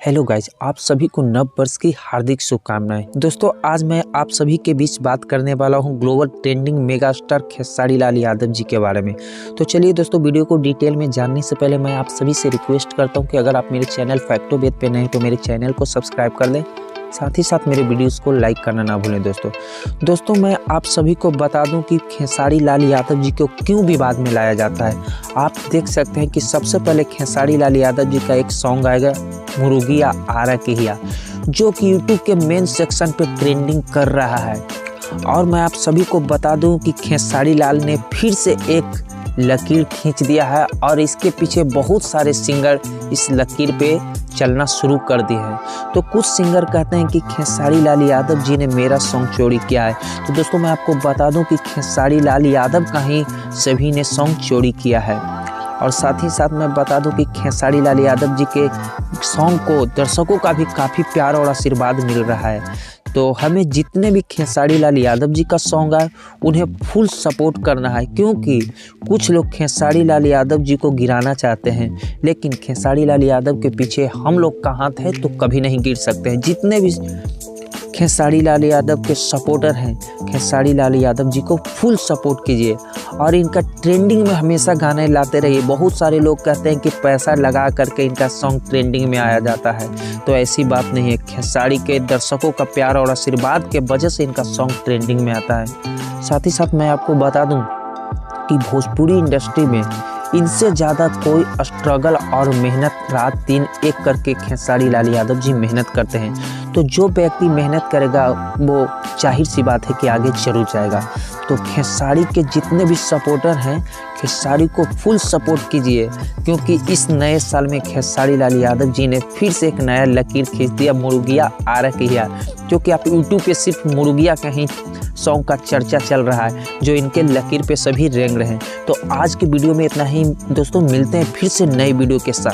Hello guys, आप सभी को नव वर्ष की हार्दिक शुभकामनाएं। दोस्तों, आज मैं आप सभी के बीच बात करने वाला हूं global trending mega star Khesari Lal Yadav ji के बारे में। तो चलिए दोस्तों, वीडियो को डिटेल में जानने से पहले मैं आप सभी से रिक्वेस्ट करता हूं कि अगर आप मेरे चैनल फैक्टो वेद पे नए हैं तो मेरे चैनल को सब्सक्राइब कर लें, साथ ही साथ मेरे वीडियोस को लाइक करना ना भूलें। दोस्तों मैं आप सभी को बता दूं कि खेसारी लाल यादव जी को क्यों विवाद में लाया जाता है। आप देख सकते हैं कि सबसे पहले खेसारी लाल यादव जी का एक सॉन्ग आएगा मुर्गिया आरा केहिया, जो कि यूट्यूब के मेन सेक्शन पे ट्रेंडिंग कर रहा है। और मैं आप सभी को बता दूं कि खेसारी लाल ने फिर से एक लकीर खींच दिया है और इसके पीछे बहुत सारे सिंगर इस लकीर पे चलना शुरू कर दिए हैं। तो कुछ सिंगर कहते हैं कि खेसारी लाल यादव जी ने मेरा सॉन्ग चोरी किया है। तो दोस्तों मैं आपको बता दूं कि खेसारी लाल यादव का ही सभी ने सॉन्ग चोरी किया है। और साथ ही साथ मैं बता दूं कि खेसारी लाल यादव जी के सॉन्ग को दर्शकों का भी काफ़ी प्यार और आशीर्वाद मिल रहा है। तो हमें जितने भी खेसारी लाल यादव जी का सॉन्ग आए उन्हें फुल सपोर्ट करना है, क्योंकि कुछ लोग खेसारी लाल यादव जी को गिराना चाहते हैं, लेकिन खेसारी लाल यादव के पीछे हम लोग का हाथ है तो कभी नहीं गिर सकते हैं। जितने भी खेसारी लाल यादव के सपोर्टर हैं, खेसारी लाल यादव जी को फुल सपोर्ट कीजिए और इनका ट्रेंडिंग में हमेशा गाने लाते रहिए। बहुत सारे लोग कहते हैं कि पैसा लगा करके इनका सॉन्ग ट्रेंडिंग में आया जाता है, तो ऐसी बात नहीं है। खेसारी के दर्शकों का प्यार और आशीर्वाद के वजह से इनका सॉन्ग ट्रेंडिंग में आता है। साथ ही साथ मैं आपको बता दूं कि भोजपुरी इंडस्ट्री में इनसे ज़्यादा कोई स्ट्रगल और मेहनत रात दिन एक करके खेसारी लाल यादव जी मेहनत करते हैं। तो जो व्यक्ति मेहनत करेगा वो जाहिर सी बात है कि आगे जरूर जाएगा। तो खेसारी के जितने भी सपोर्टर हैं, खेसारी को फुल सपोर्ट कीजिए, क्योंकि इस नए साल में खेसारी लाल यादव जी ने फिर से एक नया लकीर खींच दिया मुर्गिया आरा केहिया, जो कि आप यूट्यूब पे सिर्फ मुर्गिया का ही सॉन्ग का चर्चा चल रहा है, जो इनके लकीर पे सभी रेंग रहे हैं। तो आज की वीडियो में इतना ही दोस्तों, मिलते हैं फिर से नई वीडियो के साथ।